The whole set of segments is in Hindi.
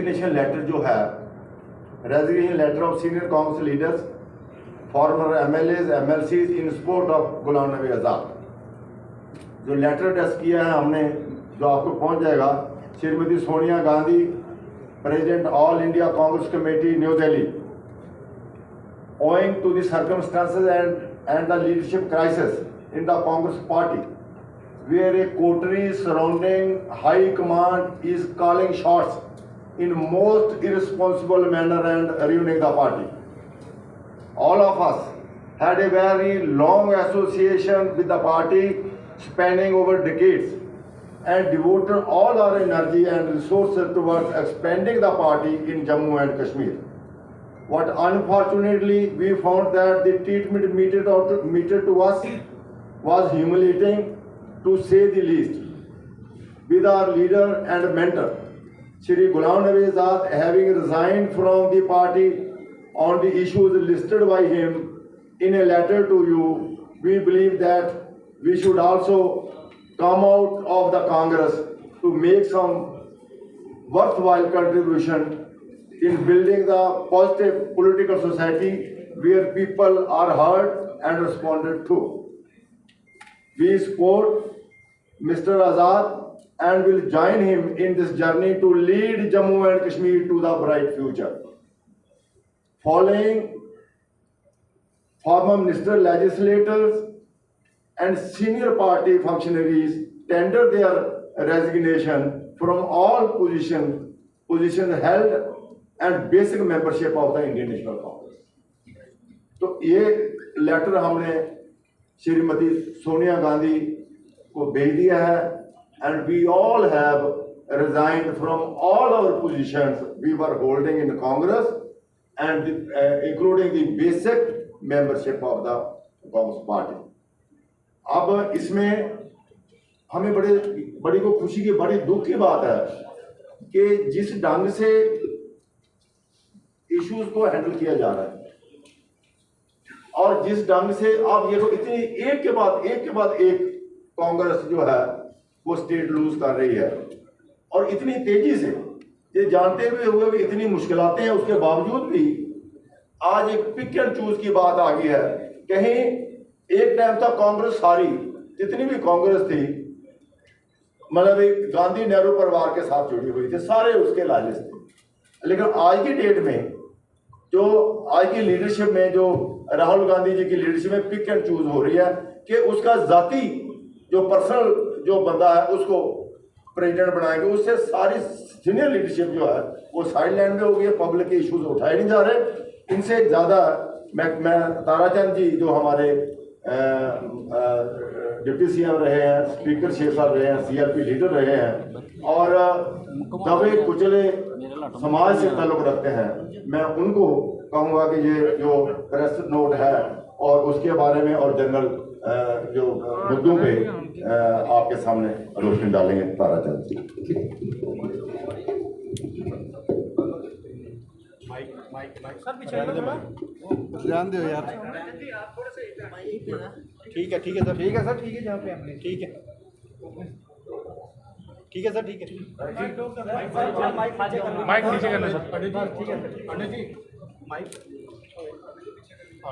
रेजिग्नेशन लेटर जो है, resignation letter of senior Congress leaders, former MLAs, MLCs in support of Ghulam Nabi Azad, जो लेटर अड्रेस किया है हमने, जो आपको पहुंच जाएगा, Shrimati Sonia Gandhi, president all India Congress committee, new Delhi, owing to the circumstances and the leadership crisis in the Congress party, where a coterie surrounding high command is calling shots in most irresponsible manner and ruining the party. All of us had a very long association with the party spanning over decades and devoted all our energy and resources towards expanding the party in Jammu and Kashmir. What unfortunately we found that the treatment meted to us was humiliating, to say the least. With our leader and mentor, Shri Ghulam Nabi Azad, having resigned from the party on the issues listed by him in a letter to you, we believe that we should also come out of the Congress to make some worthwhile contribution in building the positive political society where people are heard and responded to. We support Mr. Azad and will join him in this journey to lead Jammu and Kashmir to the bright future. Following former minister, legislators and senior party functionaries tender their resignation from all positions held and basic membership of the Indian National Congress. तो ये लेटर हमने श्रीमती सोनिया गांधी को भेज दिया है, and we all have resigned from all our positions we were holding in Congress and including the basic membership of the Congress party. अब इसमें हमें बड़ी को खुशी की, बड़ी दुख की बात है कि जिस ढंग से इश्यूज को हैंडल किया जा रहा है और जिस ढंग से आप ये इतनी एक के बाद एक कांग्रेस जो है वो स्टेट लूज कर रही है, और इतनी तेजी से, ये जानते हुए भी इतनी मुश्किलातें हैं, उसके बावजूद भी आज एक पिक एंड चूज की बात आ गई है। कहीं एक टाइम तक कांग्रेस सारी जितनी भी कांग्रेस थी, मतलब एक गांधी नेहरू परिवार के साथ जुड़ी हुई थी, सारे उसके लालिस थे, लेकिन आज की डेट में जो आज की लीडरशिप में, जो राहुल गांधी जी की लीडरशिप में पिक एंड चूज हो रही है कि उसका जाति जो पर्सनल जो बंदा है उसको प्रेसिडेंट बनाएंगे, उससे सारी सीनियर लीडरशिप जो है वो साइड लाइन में हो गई है, पब्लिक के इश्यूज उठाए नहीं जा रहे। इनसे ज़्यादा मैं ताराचंद जी जो हमारे डिप्टी सीएम रहे हैं, स्पीकर शेख साहब रहे हैं, सीआरपी लीडर रहे हैं और दबे कुचले समाज से ताल्लुक रखते हैं, मैं उनको कहूँगा कि ये जो प्रेस नोट है और उसके बारे में और जनरल जो मुद्दों पे आपके सामने रोशनी डालेंगे। ताराचंद जी, ध्यान दो यार। ठीक है सर, ठीक है जहाँ पे हमने, ठीक है सर, ठीक है। माइक नीचे करना सर, ठीक है पंडित जी, माइक।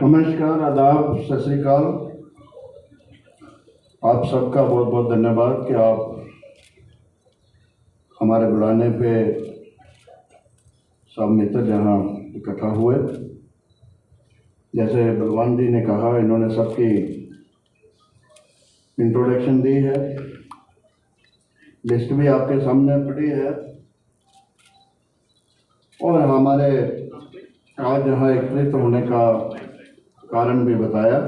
नमस्कार, आदाब, सत श्री अकाल। आप सबका बहुत बहुत धन्यवाद कि आप हमारे बुलाने पे सब मित्र जहाँ इकट्ठा हुए। जैसे बलवान जी ने कहा, इन्होंने सबकी इंट्रोडक्शन दी है, लिस्ट भी आपके सामने पड़ी है और हमारे आज यहाँ एकत्रित होने का कारण भी बताया।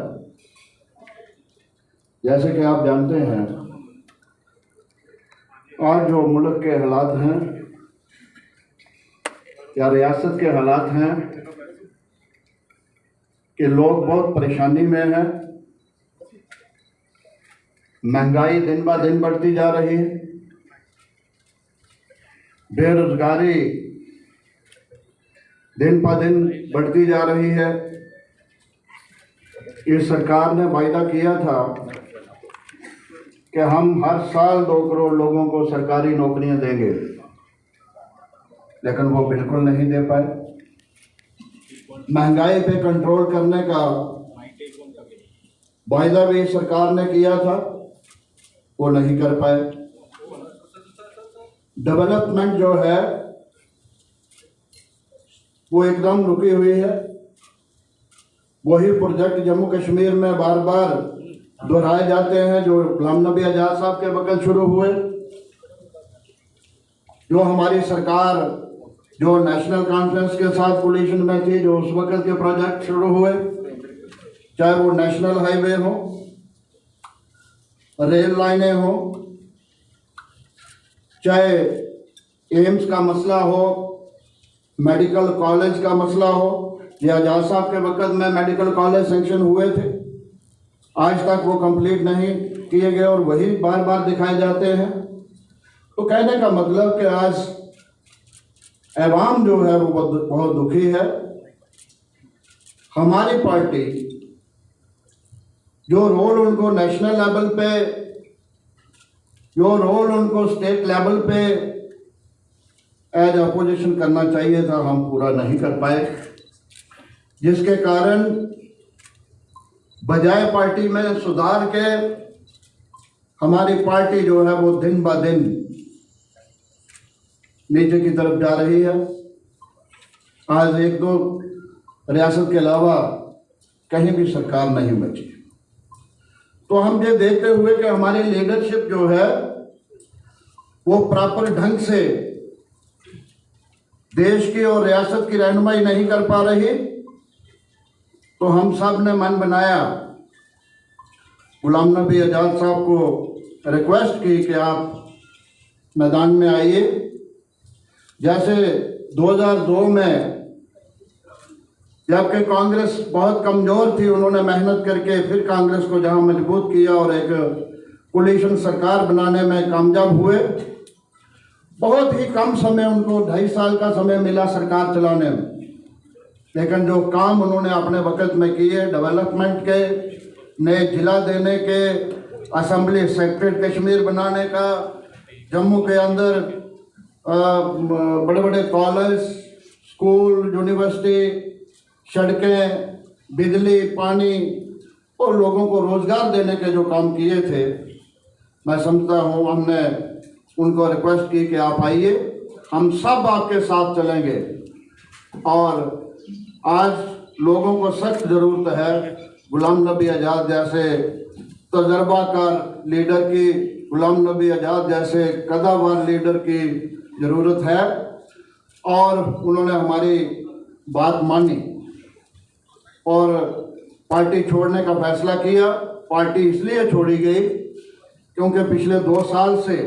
जैसे कि आप जानते हैं, आज जो मुल्क के हालात हैं या रियासत के हालात हैं कि लोग बहुत परेशानी में हैं, महंगाई दिन ब दिन बढ़ती जा रही है, बेरोजगारी दिन ब दिन बढ़ती जा रही है। इस सरकार ने वायदा किया था कि हम हर साल 2 करोड़ लोगों को सरकारी नौकरियां देंगे, लेकिन वो बिल्कुल नहीं दे पाए। महंगाई पे कंट्रोल करने का वायदा भी सरकार ने किया था, वो नहीं कर पाए। डेवलपमेंट जो है वो एकदम रुकी हुई है। वही प्रोजेक्ट जम्मू कश्मीर में बार बार दोहराए जाते हैं जो गुलाम नबी आजाद साहब के वक्त शुरू हुए, जो हमारी सरकार जो नेशनल कॉन्फ्रेंस के साथ कोलिशन में थी, जो उस वक्त के प्रोजेक्ट शुरू हुए, चाहे वो नेशनल हाईवे हो, रेल लाइनें हो, चाहे एम्स का मसला हो, मेडिकल कॉलेज का मसला हो। ये आजाद साहब के वक्त में मेडिकल कॉलेज सेंक्शन हुए थे, आज तक वो कंप्लीट नहीं किए गए और वही बार बार दिखाए जाते हैं। तो कहने का मतलब कि आज ऐवाम जो है वो बहुत दुखी है। हमारी पार्टी जो रोल उनको नेशनल लेवल पे, जो रोल उनको स्टेट लेवल पे एज अपोजिशन करना चाहिए था, हम पूरा नहीं कर पाए, जिसके कारण बजाय पार्टी में सुधार के हमारी पार्टी जो है वो दिन ब दिन नीचे की तरफ जा रही है। आज एक दो रियासत के अलावा कहीं भी सरकार नहीं बची। तो हम ये देखते हुए कि हमारी लीडरशिप जो है वो प्रॉपर ढंग से देश की और रियासत की रहनुमाई नहीं कर पा रही, तो हम सब ने मन बनाया, गुलाम नबी आजाद साहब को रिक्वेस्ट की कि आप मैदान में आइए। जैसे 2002 में जबकि कांग्रेस बहुत कमज़ोर थी, उन्होंने मेहनत करके फिर कांग्रेस को जहां मजबूत किया और एक कोलिशन सरकार बनाने में कामयाब हुए। बहुत ही कम समय, उनको 2.5 साल का समय मिला सरकार चलाने में, लेकिन जो काम उन्होंने अपने वक्त में किए, डेवलपमेंट के, नए जिला देने के, असेंबली सेक्रेटरी कश्मीर बनाने का, जम्मू के अंदर बड़े बड़े कॉलेज, स्कूल, यूनिवर्सिटी, सड़कें, बिजली, पानी और लोगों को रोज़गार देने के जो काम किए थे, मैं समझता हूँ हमने उनको रिक्वेस्ट की कि आप आइए, हम सब आपके साथ चलेंगे। और आज लोगों को सख्त ज़रूरत है गुलाम नबी आज़ाद जैसे तजर्बाकार लीडर की, गुलाम नबी आज़ाद जैसे कदावर लीडर की ज़रूरत है। और उन्होंने हमारी बात मानी और पार्टी छोड़ने का फैसला किया। पार्टी इसलिए छोड़ी गई क्योंकि पिछले 2 साल से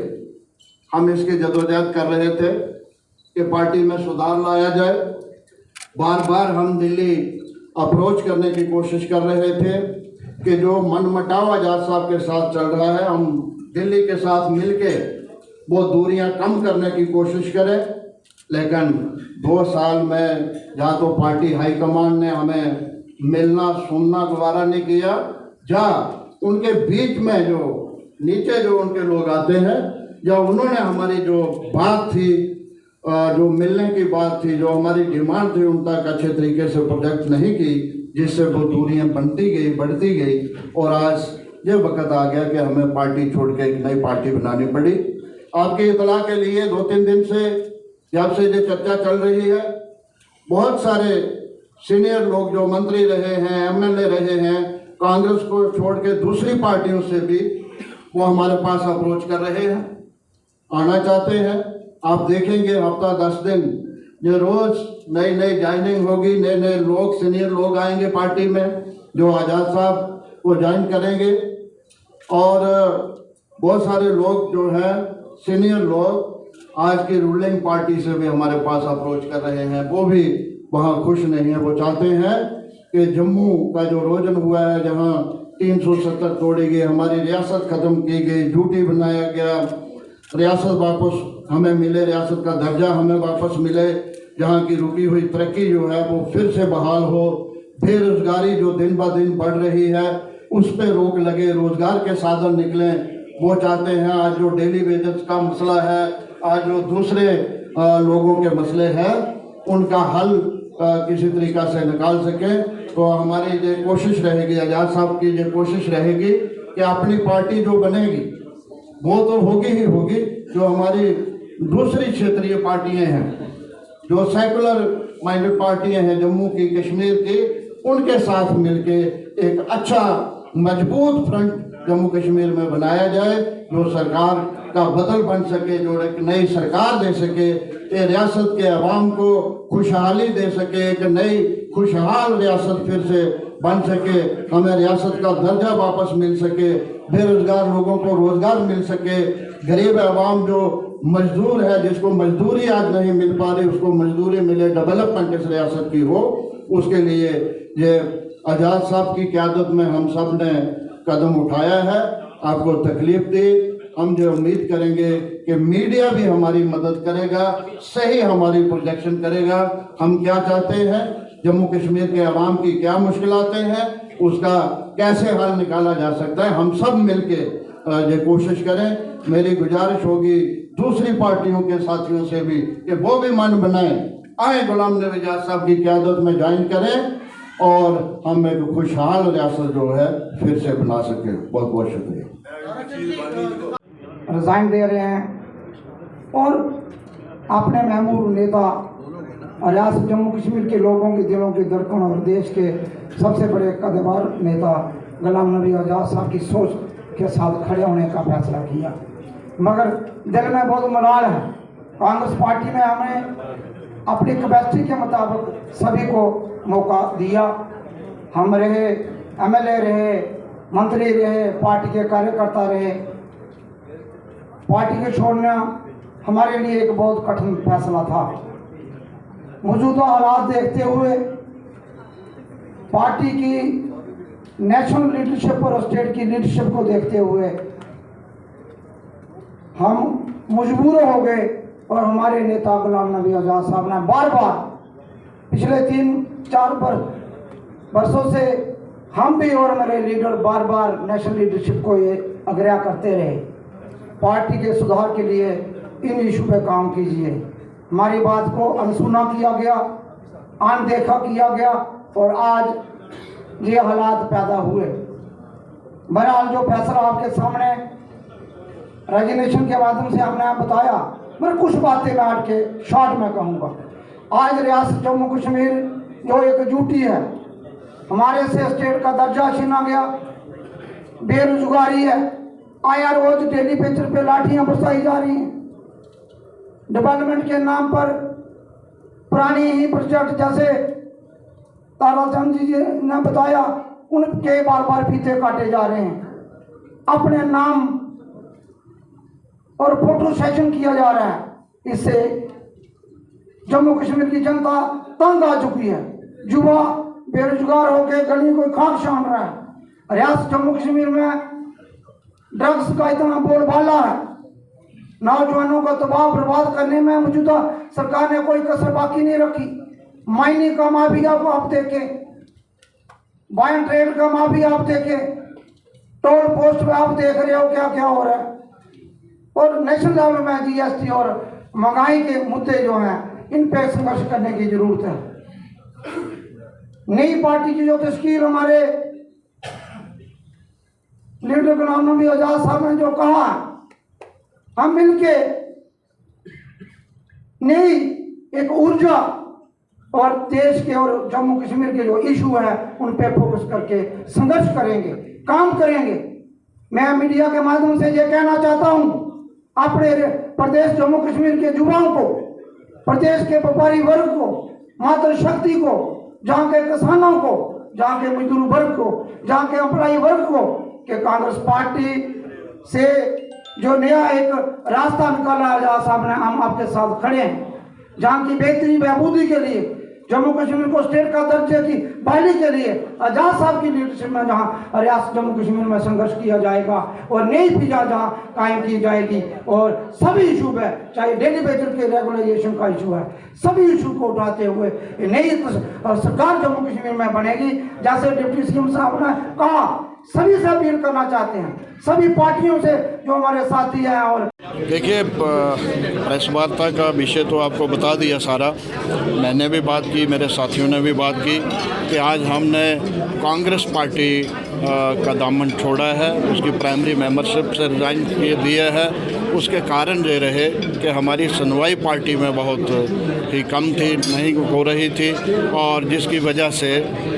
हम इसकी जदोजहद कर रहे थे कि पार्टी में सुधार लाया जाए। बार बार हम दिल्ली अप्रोच करने की कोशिश कर रहे थे कि जो मनमुटाव आजाद साहब के साथ चल रहा है, हम दिल्ली के साथ मिलके वो दूरियां कम करने की कोशिश करें। लेकिन 2 साल में या तो पार्टी हाईकमान ने हमें मिलना सुनना दोबारा नहीं किया, जहाँ उनके बीच में जो नीचे जो उनके लोग आते हैं, या उन्होंने हमारी जो बात थी, जो मिलने की बात थी, जो हमारी डिमांड थी, उन तक अच्छे तरीके से प्रोजेक्ट नहीं की, जिससे वो दूरियां बनती गई, बढ़ती गई। और आज ये वक्त आ गया कि हमें पार्टी छोड़ के एक नई पार्टी बनानी पड़ी। आपकी इतला के लिए 2-3 दिन से जब से ये चर्चा चल रही है, बहुत सारे सीनियर लोग जो मंत्री रहे हैं, MLA रहे हैं, कांग्रेस को छोड़ के दूसरी पार्टियों से भी वो हमारे पास अप्रोच कर रहे हैं, आना चाहते हैं। आप देखेंगे हफ्ता 10 दिन ये रोज़ नई नई ज्वाइनिंग होगी, नए नए लोग, सीनियर लोग आएंगे पार्टी में जो आज़ाद साहब को ज्वाइन करेंगे। और बहुत सारे लोग जो हैं सीनियर लोग आज की रूलिंग पार्टी से भी हमारे पास अप्रोच कर रहे हैं, वो भी वहाँ खुश नहीं है। वो चाहते हैं कि जम्मू का जो रोजन हुआ है, जहाँ 370 तोड़ी गई, हमारी रियासत ख़त्म की गई, झूठी बनाया गया, रियासत वापस हमें मिले, रियासत का दर्जा हमें वापस मिले, जहाँ की रुकी हुई तरक्की जो है वो फिर से बहाल हो, बेरोजगारी जो दिन ब दिन बढ़ रही है उस पर रोक लगे, रोजगार के साधन निकलें, वो चाहते हैं। आज जो डेली वेजेस का मसला है, आज जो दूसरे लोगों के मसले हैं उनका हल किसी तरीका से निकाल सके। तो हमारी ये कोशिश रहेगी, आज़ाद साहब की ये कोशिश रहेगी कि अपनी पार्टी जो बनेगी वो तो होगी ही होगी, जो हमारी दूसरी क्षेत्रीय पार्टियां हैं, जो सेकुलर माइंडेड पार्टियां हैं जम्मू की, कश्मीर की, उनके साथ मिलके एक अच्छा मजबूत फ्रंट जम्मू कश्मीर में बनाया जाए, जो सरकार का बदल बन सके, जो एक नई सरकार दे सके, ये रियासत के अवाम को खुशहाली दे सके, एक नई खुशहाल रियासत फिर से बन सके, हमें रियासत का दर्जा वापस मिल सके, बेरोजगार लोगों को रोजगार मिल सके, गरीब अवाम जो मजदूर है, जिसको मजदूरी आज नहीं मिल पा रही, उसको मजदूरी मिले, डेवलपमेंट इस रियासत की हो। उसके लिए ये आज़ाद साहब की क़यादत में हम सब ने कदम उठाया है, आपको तकलीफ दी। हम जो उम्मीद करेंगे कि मीडिया भी हमारी मदद करेगा, सही हमारी प्रोजेक्शन करेगा, हम क्या चाहते हैं, जम्मू कश्मीर के अवाम की क्या मुश्किलातें हैं, उसका कैसे हल निकाला जा सकता है, हम सब मिलके ये कोशिश करें। मेरी गुजारिश होगी दूसरी पार्टियों के साथियों से भी कि वो भी मन बनाएं, आए गुलाम नबी आज़ाद साहब की क़यादत में ज्वाइन करें और हम एक खुशहाल रियासत जो है फिर से बना सके। बहुत बहुत शुक्रिया। रिजाइन दे रहे हैं और अपने महबूब नेता रियासत जम्मू कश्मीर के लोगों के दिलों की धड़कन और देश के सबसे बड़े कदमगार नेता गुलाम नबी आज़ाद साहब की सोच के साथ खड़े होने का फैसला किया। मगर दिल में बहुत मलाल है। कांग्रेस पार्टी में हमने अपनी कैपेसिटी के मुताबिक सभी को मौका दिया। हम रहे, एमएलए रहे, मंत्री रहे, पार्टी के कार्यकर्ता रहे। पार्टी को छोड़ना हमारे लिए एक बहुत कठिन फैसला था। मौजूदा हालात देखते हुए, पार्टी की नेशनल लीडरशिप और स्टेट की लीडरशिप को देखते हुए हम मजबूर हो गए और हमारे नेता गुलाम नबी आज़ाद साहब ने बार बार पिछले 3-4 वर्षों से हम भी और मेरे लीडर बार बार नेशनल लीडरशिप को ये आग्रह करते रहे, पार्टी के सुधार के लिए इन इशू पे काम कीजिए। हमारी बात को अनसुना किया गया, अनदेखा किया गया और आज ये हालात पैदा हुए। बहरहाल जो फैसला आपके सामने रेजिग्नेशन के माध्यम से हमने बताया, मैं कुछ बातें मैं हट के शॉर्ट में कहूँगा। आज रियासत जम्मू कश्मीर जो एकजुटी है, हमारे से स्टेट का दर्जा छीना गया, बेरोजगारी है, आया रोज डेली बेचर पे लाठियां बरसाई जा रही हैं, डेवलपमेंट के नाम पर पुरानी ही प्रोजेक्ट जैसे ताराचंद जी ने बताया उनके बार बार फीते काटे जा रहे हैं, अपने नाम और फोटो सेशन किया जा रहा है। इससे जम्मू कश्मीर की जनता तंग आ चुकी है। युवा बेरोजगार होकर गली को खाक छान रहा है। रियासत जम्मू कश्मीर में ड्रग्स का इतना बोलबाला है, नौजवानों का तबाह बर्बाद करने में मौजूदा सरकार ने कोई कसर बाकी नहीं रखी। माइनिंग का माफिया को आप देखें, बाइन ट्रेड का माफिया आप देखें, टोल पोस्ट पे आप देख रहे हो क्या क्या हो रहा है। और नेशनल लेवल में जीएसटी और महंगाई के मुद्दे जो हैं, इन पे संघर्ष करने की जरूरत है। नई पार्टी की जो तश्कील हमारे लीडर गुलाम नबी आज़ाद साहब ने जो कहा, हम मिलके नई एक ऊर्जा और देश के और जम्मू कश्मीर के जो इशू है उन पे फोकस करके संघर्ष करेंगे, काम करेंगे। मैं मीडिया के माध्यम से ये कहना चाहता हूं, अपने प्रदेश जम्मू कश्मीर के युवाओं को, प्रदेश के व्यापारी वर्ग को, मातृशक्ति को, जहाँ के किसानों को, जहाँ के मजदूर वर्ग को, जहाँ के एम्प्लॉई वर्ग को, कि कांग्रेस पार्टी से जो नया एक रास्ता निकाला आज़ाद साहब ने, हम आपके साथ खड़े हैं। जहाँ की बेहतरी बहबूदी के लिए, जम्मू कश्मीर को स्टेट का दर्जे की बहाली के लिए आज़ाद साहब की लीडरशिप में जहाँ रियासत जम्मू कश्मीर में संघर्ष किया जाएगा और नई फिजा जहाँ कायम की जाएगी और सभी इशू पे, चाहे डेली बेचर के रेगुलराइजेशन का इशू है, सभी इशू को उठाते हुए नई सरकार जम्मू कश्मीर में बनेगी। जैसे डिप्टी सीएम साहब ने कहा, सभी से अपील करना चाहते हैं, सभी पार्टियों से जो हमारे साथी हैं। और देखिए, प्रेस वार्ता का विषय तो आपको बता दिया सारा। मैंने भी बात की, मेरे साथियों ने भी बात की कि आज हमने कांग्रेस पार्टी का दामन छोड़ा है, उसकी प्राइमरी मेंबरशिप से रिजाइन दिया है। उसके कारण ये रहे कि हमारी सुनवाई पार्टी में बहुत ही कम थी, नहीं हो रही थी, और जिसकी वजह से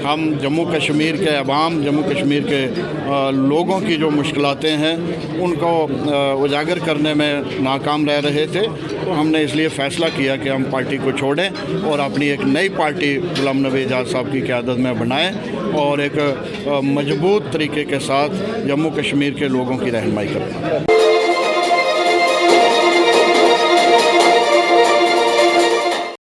हम जम्मू कश्मीर के अवाम, जम्मू कश्मीर के लोगों की जो मुश्किलातें हैं उनको उजागर करने में नाकाम रह रहे थे। तो हमने इसलिए फ़ैसला किया कि हम पार्टी को छोड़ें और अपनी एक नई पार्टी गुलाम नबी आज़ाद साहब की क़यादत में बनाएं और एक मजबूत तरीके के साथ जम्मू कश्मीर के लोगों की रहनुमाई करें।